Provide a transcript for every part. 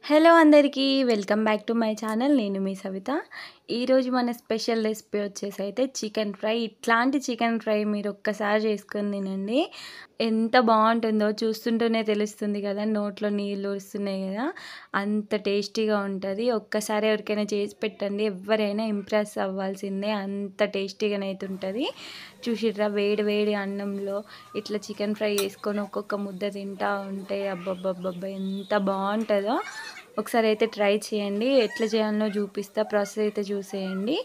Hello అందరికీ welcome back to my channel. నేను మీ సవిత. ఈరోజు మన స్పెషల్ రెసిపీ వచ్చేసి అయితే చికెన్ ఫ్రై. ఇట్లాంటి చికెన్ ఫ్రై మీరు ఒక్కసారి చేసుకొని తినండి, ఎంత బాగుంటుందో చూస్తుంటేనే తెలుస్తుంది కదా, నోట్లో నీళ్ళు వస్తున్నాయి కదా, అంత టేస్టీగా ఉంటుంది. ఒక్కసారి ఎవరికైనా చేసి పెట్టండి, ఎవరైనా ఇంప్రెస్ అవ్వాల్సిందే, అంత టేస్టీగానైతే ఉంటుంది. చూసిర్రా, వేడి వేడి అన్నంలో ఇట్లా చికెన్ ఫ్రై చేసుకొని ఒక్కొక్క ముద్ద తింటా ఉంటే అబ్బబ్బబ్బబ్బా ఎంత బాగుంటుందో. ఒకసారి అయితే ట్రై చేయండి, ఎట్లా చేయాలో చూపిస్తా, ప్రాసెస్ అయితే చూసేయండి.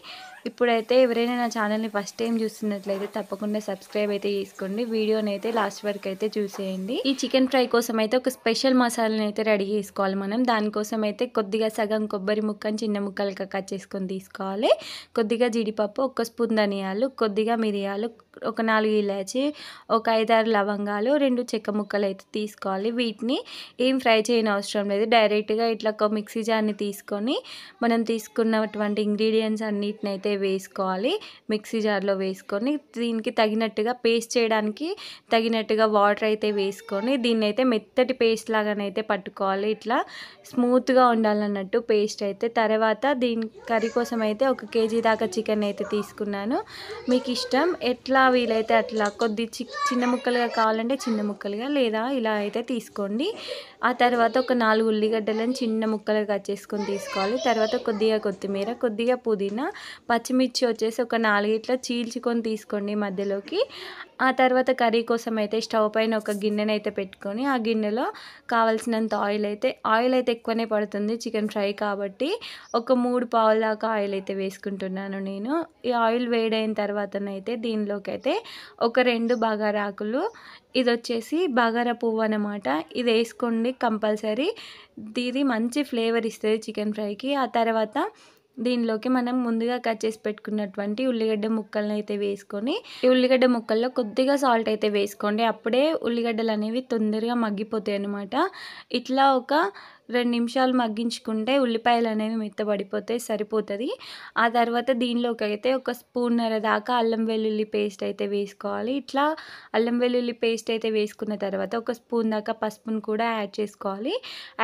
ఇప్పుడైతే ఎవరైనా నా ఛానల్ని ఫస్ట్ టైం చూస్తున్నట్లయితే తప్పకుండా సబ్స్క్రైబ్ అయితే చేసుకోండి, వీడియోని అయితే లాస్ట్ వరకు అయితే చూసేయండి. ఈ చికెన్ ఫ్రై కోసం అయితే ఒక స్పెషల్ మసాలాని అయితే రెడీ చేసుకోవాలి మనం. దానికోసం అయితే కొద్దిగా సగం కొబ్బరి ముక్కని చిన్న ముక్కలుగా కట్ చేసుకొని తీసుకోవాలి, కొద్దిగా జీడిపప్పు, ఒక స్పూన్ ధనియాలు, కొద్దిగా మిరియాలు, ఒక 4 ఇలాచి, ఒక 5-6 లవంగాలు, 2 చెక్క ముక్కలు అయితే తీసుకోవాలి. వీటిని ఏం ఫ్రై చేయని అవసరం లేదు, డైరెక్ట్గా ఇట్లా ఒక మిక్సీ జార్ని తీసుకొని మనం తీసుకున్నటువంటి ఇంగ్రీడియంట్స్ అన్నిటిని అయితే వేసుకోవాలి. మిక్సీ జార్లో వేసుకొని దీనికి తగినట్టుగా పేస్ట్ చేయడానికి తగినట్టుగా వాటర్ అయితే వేసుకొని దీన్ని అయితే మెత్తటి పేస్ట్ లాగానైతే పట్టుకోవాలి. ఇట్లా స్మూత్గా ఉండాలన్నట్టు పేస్ట్ అయితే. తర్వాత దీని కర్రీ కోసం అయితే 1 కేజీ దాకా చికెన్ అయితే తీసుకున్నాను. మీకు ఇష్టం, ఎట్లా వీలైతే అట్లా, కొద్ది చిన్న ముక్కలుగా కావాలంటే చిన్న ముక్కలుగా, లేదా ఇలా అయితే తీసుకోండి. ఆ తర్వాత ఒక 4 ఉల్లిగడ్డలను చిన్న ముక్కలుగా కట్ చేసుకొని తీసుకోవాలి. తర్వాత కొద్దిగా కొత్తిమీర, కొద్దిగా పుదీనా, పచ్చిమిర్చి వచ్చేసి ఒక 4 ఇట్లా చీల్చుకొని తీసుకోండి మధ్యలోకి. ఆ తర్వాత కర్రీ కోసం అయితే స్టవ్ పైన ఒక గిన్నెని అయితే పెట్టుకొని ఆ గిన్నెలో కావాల్సినంత ఆయిల్ అయితే ఎక్కువనే పడుతుంది చికెన్ ఫ్రై కాబట్టి, ఒక 3 పావుల దాకా ఆయిల్ అయితే వేసుకుంటున్నాను నేను. ఈ ఆయిల్ వేడైన తర్వాతనైతే దీనిలోకి అయితే ఒక 2 బగారా ఆకులు, ఇది వచ్చేసి బగారా పువ్వు అన్నమాట, ఇది వేసుకోండి కంపల్సరీ. ఇది మంచి ఫ్లేవర్ ఇస్తుంది చికెన్ ఫ్రైకి. ఆ తర్వాత దీనిలోకి మనం ముందుగా కట్ చేసి పెట్టుకున్నటువంటి ఉల్లిగడ్డ ముక్కలను అయితే వేసుకొని, ఈ ఉల్లిగడ్డ ముక్కల్లో కొద్దిగా సాల్ట్ అయితే వేసుకోండి, అప్పుడే ఉల్లిగడ్డలు అనేవి తొందరగా మగ్గిపోతాయి అన్నమాట. ఇట్లా ఒక 2 నిమిషాలు మగ్గించుకుంటే ఉల్లిపాయలు అనేవి మెత్తబడిపోతాయి, సరిపోతుంది. ఆ తర్వాత దీనిలోకి అయితే ఒక స్పూన్నర దాకా అల్లం వెల్లుల్లి పేస్ట్ అయితే వేసుకోవాలి. ఇట్లా అల్లం వెల్లుల్లి పేస్ట్ అయితే వేసుకున్న తర్వాత ఒక స్పూన్ దాకా పసుపును కూడా యాడ్ చేసుకోవాలి.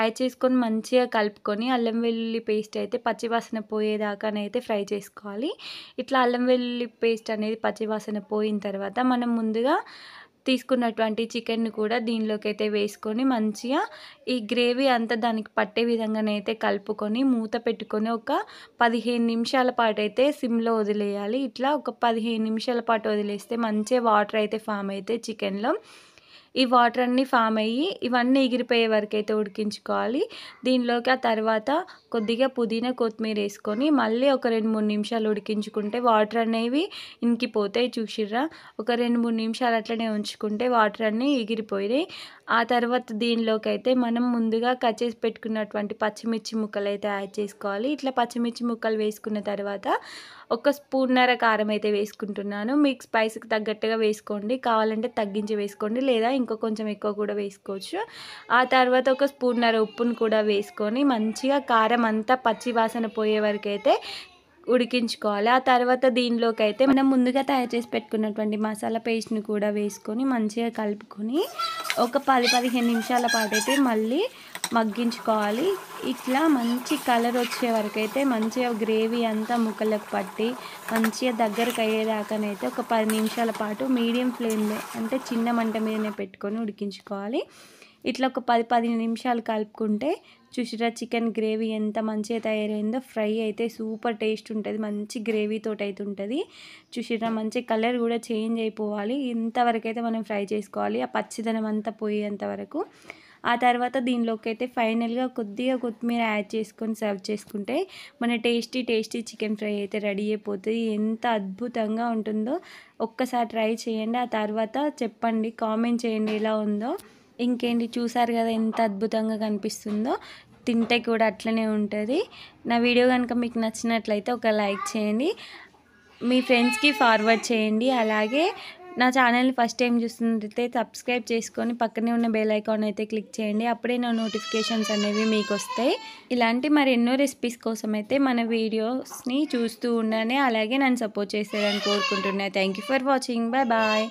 యాడ్ చేసుకొని మంచిగా కలుపుకొని అల్లం వెల్లుల్లి పేస్ట్ అయితే పచ్చివాసన పోయేదాకానైతే ఫ్రై చేసుకోవాలి. ఇట్లా అల్లం వెల్లుల్లి పేస్ట్ అనేది పచ్చివాసన పోయిన తర్వాత మనం ముందుగా తీసుకున్నటువంటి చికెన్ను కూడా దీనిలోకి అయితే వేసుకొని మంచిగా ఈ గ్రేవీ అంతా దానికి పట్టే విధంగానైతే కలుపుకొని మూత పెట్టుకొని ఒక 15 నిమిషాల పాటు అయితే సిమ్లో వదిలేయాలి. ఇట్లా ఒక 15 నిమిషాల పాటు వదిలేస్తే మంచిగా వాటర్ అయితే ఫామ్ అవుతాయి చికెన్లో. ఈ వాటర్ అన్నీ ఫామ్ అయ్యి ఇవన్నీ ఎగిరిపోయే వరకు అయితే ఉడికించుకోవాలి. దీనిలోకి ఆ తర్వాత కొద్దిగా పుదీనా, కొత్తిమీర వేసుకొని మళ్ళీ ఒక 2-3 నిమిషాలు ఉడికించుకుంటే వాటర్ అనేవి ఇంకిపోతాయి. చూసిర్రా, ఒక 2-3 నిమిషాలు అట్లనే ఉంచుకుంటే వాటర్ అన్నీ ఎగిరిపోయినాయి. ఆ తర్వాత దీనిలోకి అయితే మనం ముందుగా కట్ చేసి పెట్టుకున్నటువంటి పచ్చిమిర్చి ముక్కలు అయితే యాడ్ చేసుకోవాలి. ఇట్లా పచ్చిమిర్చి ముక్కలు వేసుకున్న తర్వాత ఒక స్పూన్నర కారం అయితే వేసుకుంటున్నాను. మీకు స్పైస్కి తగ్గట్టుగా వేసుకోండి, కావాలంటే తగ్గించి వేసుకోండి, లేదా ఇంకో కొంచెం ఎక్కువ కూడా వేసుకోవచ్చు. ఆ తర్వాత ఒక స్పూన్నర ఉప్పును కూడా వేసుకొని మంచిగా కారం అంతా పచ్చి వాసన పోయే వరకు అయితే ఉడికించుకోవాలి. ఆ తర్వాత దీనిలోకి అయితే మనం ముందుగా తయారు చేసి పెట్టుకున్నటువంటి మసాలా పేస్ట్ని కూడా వేసుకొని మంచిగా కలుపుకొని ఒక 10-15 నిమిషాల పాటు అయితే మళ్ళీ మగ్గించుకోవాలి. ఇట్లా మంచి కలర్ వచ్చే వరకు అయితే మంచిగా గ్రేవీ అంతా ముక్కలకు పట్టి మంచిగా దగ్గరకు అయ్యేదాకానైతే ఒక 10 నిమిషాల పాటు మీడియం ఫ్లేమ్లో, అంటే చిన్న మంట మీదనే పెట్టుకొని ఉడికించుకోవాలి. ఇట్లా ఒక 10-15 నిమిషాలు కలుపుకుంటే చూసిరా, చికెన్ గ్రేవీ ఎంత మంచిగా తయారైందో. ఫ్రై అయితే సూపర్ టేస్ట్ ఉంటుంది, మంచి గ్రేవీతో అయితే ఉంటుంది. చూసిరా, మంచి కలర్ కూడా చేంజ్ అయిపోవాలి, ఇంతవరకు అయితే మనం ఫ్రై చేసుకోవాలి, ఆ పచ్చిదనం అంతా పోయేంత వరకు. ఆ తర్వాత దీనిలోకి అయితే ఫైనల్గా కొద్దిగా కొత్తిమీర యాడ్ చేసుకొని సర్వ్ చేసుకుంటే మన టేస్టీ చికెన్ ఫ్రై అయితే రెడీ అయిపోతుంది. ఎంత అద్భుతంగా ఉంటుందో ఒక్కసారి ట్రై చేయండి. ఆ తర్వాత చెప్పండి, కామెంట్ చేయండి ఎలా ఉందో. ఇంకేంటి, చూసారు కదా ఎంత అద్భుతంగా కనిపిస్తుందో, తింటే కూడా అట్లనే ఉంటుంది. నా వీడియో కనుక మీకు నచ్చినట్లయితే ఒక లైక్ చేయండి, మీ ఫ్రెండ్స్కి ఫార్వర్డ్ చేయండి. అలాగే నా ఛానల్ని ఫస్ట్ టైం చూస్తున్నట్లయితే సబ్స్క్రైబ్ చేసుకొని పక్కనే ఉన్న బెల్ ఐకాన్ అయితే క్లిక్ చేయండి, అప్పుడే నా నోటిఫికేషన్స్ అనేవి మీకు వస్తాయి. ఇలాంటి మరెన్నో రెసిపీస్ కోసం అయితే మన వీడియోస్ని చూస్తూ ఉండండి, అలాగే నన్ను సపోర్ట్ చేస్తారని కోరుకుంటున్నాను. Thank you for watching. Bye bye.